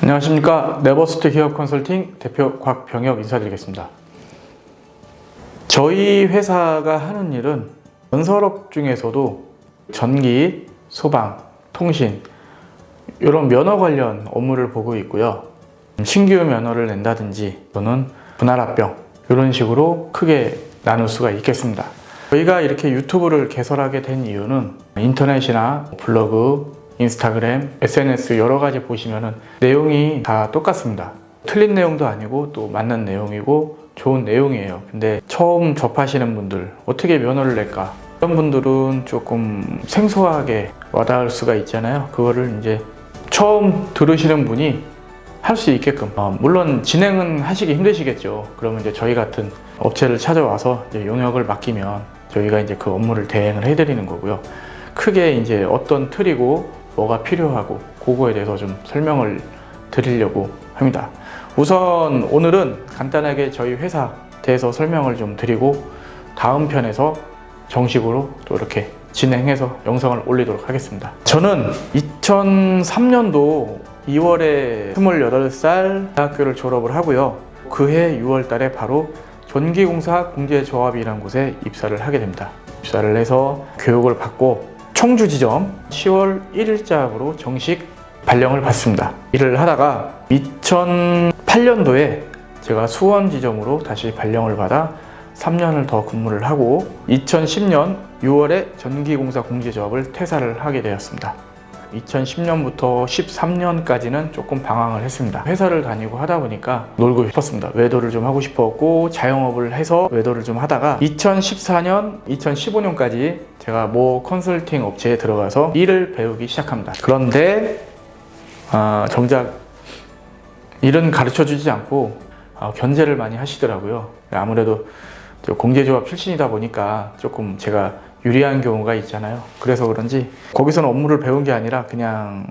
안녕하십니까. 네버스트 기업 컨설팅 대표 곽병혁 인사드리겠습니다. 저희 회사가 하는 일은 건설업 중에서도 전기, 소방, 통신 이런 면허 관련 업무를 보고 있고요. 신규 면허를 낸다든지 또는 분할합병 이런 식으로 크게 나눌 수가 있겠습니다. 저희가 이렇게 유튜브를 개설하게 된 이유는 인터넷이나 블로그, 인스타그램, SNS 여러 가지 보시면은 내용이 다 똑같습니다. 틀린 내용도 아니고 또 맞는 내용이고 좋은 내용이에요. 근데 처음 접하시는 분들 어떻게 면허를 낼까? 이런 분들은 조금 생소하게 와닿을 수가 있잖아요. 그거를 이제 처음 들으시는 분이 할 수 있게끔 물론 진행은 하시기 힘드시겠죠. 그러면 이제 저희 같은 업체를 찾아와서 이제 용역을 맡기면 저희가 이제 그 업무를 대행을 해드리는 거고요. 크게 이제 어떤 틀이고 뭐가 필요하고 그거에 대해서 좀 설명을 드리려고 합니다. 우선 오늘은 간단하게 저희 회사 대해서 설명을 좀 드리고 다음 편에서 정식으로 또 이렇게 진행해서 영상을 올리도록 하겠습니다. 저는 2003년도 2월에 28살 대학교를 졸업을 하고요. 그해 6월 달에 바로 전기공사 공제조합이라는 곳에 입사를 하게 됩니다. 입사를 해서 교육을 받고 청주 지점 10월 1일자로 정식 발령을 받습니다. 일을 하다가 2008년도에 제가 수원 지점으로 다시 발령을 받아 3년을 더 근무를 하고 2010년 6월에 전기공사 공제조합을 퇴사를 하게 되었습니다. 2010년부터 13년까지는 조금 방황을 했습니다. 회사를 다니고 하다 보니까 놀고 싶었습니다. 외도를 좀 하고 싶었고 자영업을 해서 외도를 좀 하다가 2014년, 2015년까지 제가 모 컨설팅 업체에 들어가서 일을 배우기 시작합니다. 그런데 정작 일은 가르쳐 주지 않고 견제를 많이 하시더라고요. 아무래도 공제조합 출신이다 보니까 조금 제가 유리한 경우가 있잖아요. 그래서 그런지 거기서는 업무를 배운 게 아니라 그냥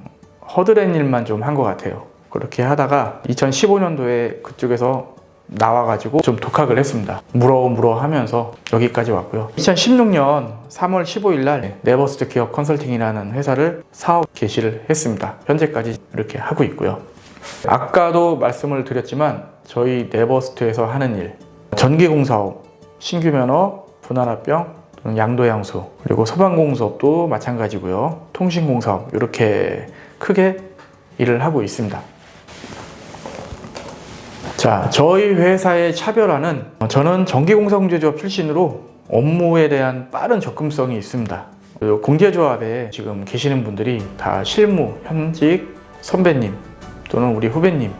허드렛 일만 좀 한 것 같아요. 그렇게 하다가 2015년도에 그쪽에서 나와가지고 좀 독학을 했습니다. 물어 하면서 여기까지 왔고요. 2016년 3월 15일 날 네버스트 기업 컨설팅이라는 회사를 사업 개시를 했습니다. 현재까지 이렇게 하고 있고요. 아까도 말씀을 드렸지만 저희 네버스트에서 하는 일, 전기공사업, 신규 면허, 분할합병, 양도양수, 그리고 소방공사업도 마찬가지고요. 통신공사업 이렇게 크게 일을 하고 있습니다. 자, 저희 회사의 차별화는 저는 전기공사공제조합 출신으로 업무에 대한 빠른 접근성이 있습니다. 공제조합에 지금 계시는 분들이 다 실무, 현직 선배님 또는 우리 후배님,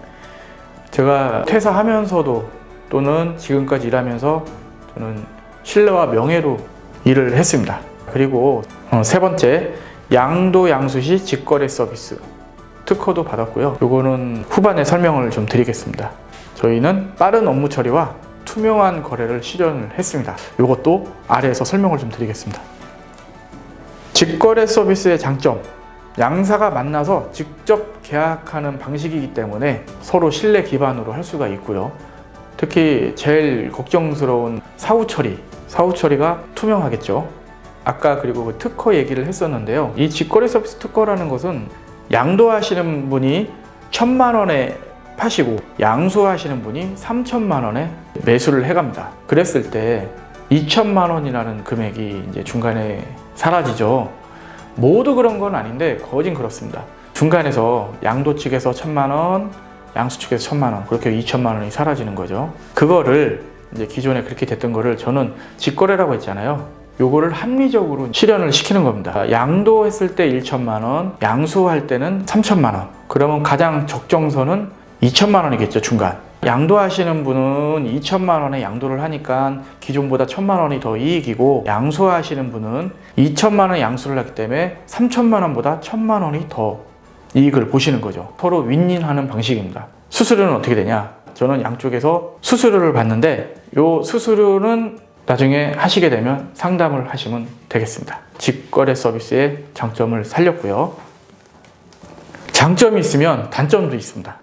제가 퇴사하면서도 또는 지금까지 일하면서 저는 신뢰와 명예로 일을 했습니다. 그리고 세 번째, 양도 양수시 직거래 서비스 특허도 받았고요. 이거는 후반에 설명을 좀 드리겠습니다. 저희는 빠른 업무 처리와 투명한 거래를 실현을 했습니다. 이것도 아래에서 설명을 좀 드리겠습니다. 직거래 서비스의 장점, 양사가 만나서 직접 계약하는 방식이기 때문에 서로 신뢰 기반으로 할 수가 있고요. 특히 제일 걱정스러운 사후 처리가 투명하겠죠. 아까 그리고 그 특허 얘기를 했었는데요. 이 직거래 서비스 특허라는 것은 양도하시는 분이 1,000만 원에 파시고 양수하시는 분이 3,000만 원에 매수를 해갑니다. 그랬을 때 2,000만 원이라는 금액이 이제 중간에 사라지죠. 모두 그런 건 아닌데 거진 그렇습니다. 중간에서 양도 측에서 1,000만 원, 양수 측에서 1,000만 원, 그렇게 2,000만 원이 사라지는 거죠. 그거를 이제 기존에 그렇게 됐던 거를 저는 직거래라고 했잖아요. 요거를 합리적으로 실현을 시키는 겁니다. 양도했을 때 1,000만 원, 양수할 때는 3,000만 원. 그러면 가장 적정선은 2,000만 원이겠죠, 중간. 양도하시는 분은 2,000만 원에 양도를 하니까 기존보다 1,000만 원이 더 이익이고, 양수하시는 분은 2,000만 원 양수를 하기 때문에 3,000만 원보다 1,000만 원이 더 이익을 보시는 거죠. 서로 윈윈하는 방식입니다. 수수료는 어떻게 되냐? 저는 양쪽에서 수수료를 받는데 이 수수료는 나중에 하시게 되면 상담을 하시면 되겠습니다. 직거래 서비스의 장점을 살렸고요. 장점이 있으면 단점도 있습니다.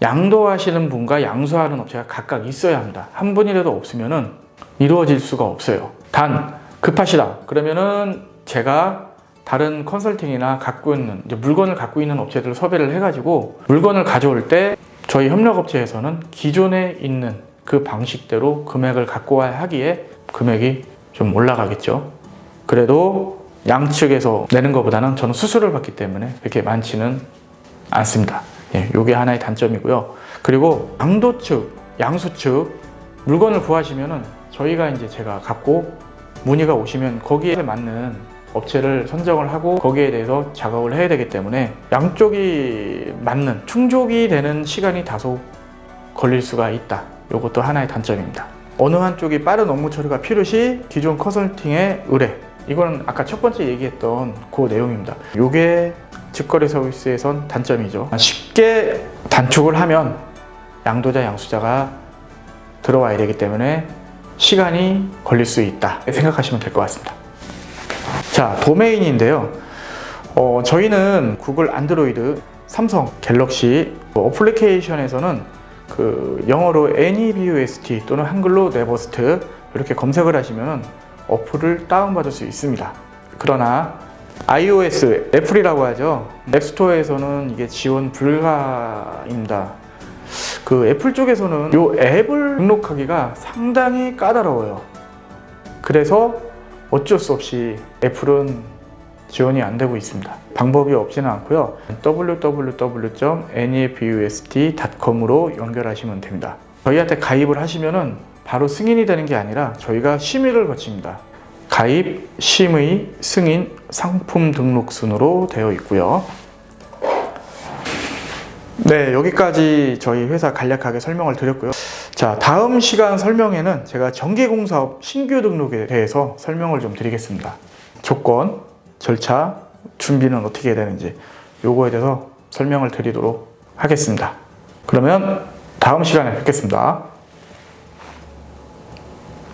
양도하시는 분과 양수하는 업체가 각각 있어야 합니다. 한 분이라도 없으면 이루어질 수가 없어요. 단 급하시다 그러면은 제가 다른 컨설팅이나 갖고 있는 물건을 갖고 있는 업체들을 섭외를 해가지고 물건을 가져올 때 저희 협력업체에서는 기존에 있는 그 방식대로 금액을 갖고 와야 하기에 금액이 좀 올라가겠죠. 그래도 양측에서 내는 것보다는 저는 수수료를 받기 때문에 그렇게 많지는 않습니다. 이게 하나의 단점이고요. 그리고 양도 측, 양수 측 물건을 구하시면은 저희가 이제 제가 갖고 문의가 오시면 거기에 맞는 업체를 선정을 하고 거기에 대해서 작업을 해야 되기 때문에 양쪽이 맞는 충족이 되는 시간이 다소 걸릴 수가 있다. 이것도 하나의 단점입니다. 어느 한쪽이 빠른 업무 처리가 필요시 기존 컨설팅의 의뢰, 이거는 아까 첫 번째 얘기했던 그 내용입니다. 이게 직거래 서비스에선 단점이죠. 쉽게 단축을 하면 양도자, 양수자가 들어와야 되기 때문에 시간이 걸릴 수 있다 생각하시면 될 것 같습니다. 자, 도메인인데요. 저희는 구글 안드로이드, 삼성 갤럭시 어플리케이션에서는 그 영어로 AnyBUST 또는 한글로 네버스트 이렇게 검색을 하시면 어플을 다운받을 수 있습니다. 그러나 iOS, 애플이라고 하죠. 앱스토어에서는 이게 지원 불가입니다. 그 애플 쪽에서는 이 앱을 등록하기가 상당히 까다로워요. 그래서 어쩔 수 없이 애플은 지원이 안 되고 있습니다. 방법이 없지는 않고요. www.anyBUST.com으로 연결하시면 됩니다. 저희한테 가입을 하시면은 바로 승인이 되는 게 아니라 저희가 심의를 거칩니다. 가입, 심의, 승인, 상품 등록 순으로 되어 있고요. 네, 여기까지 저희 회사 간략하게 설명을 드렸고요. 자, 다음 시간 설명에는 제가 전기공사업 신규 등록에 대해서 설명을 좀 드리겠습니다. 조건, 절차, 준비는 어떻게 해야 되는지 요거에 대해서 설명을 드리도록 하겠습니다. 그러면 다음 시간에 뵙겠습니다.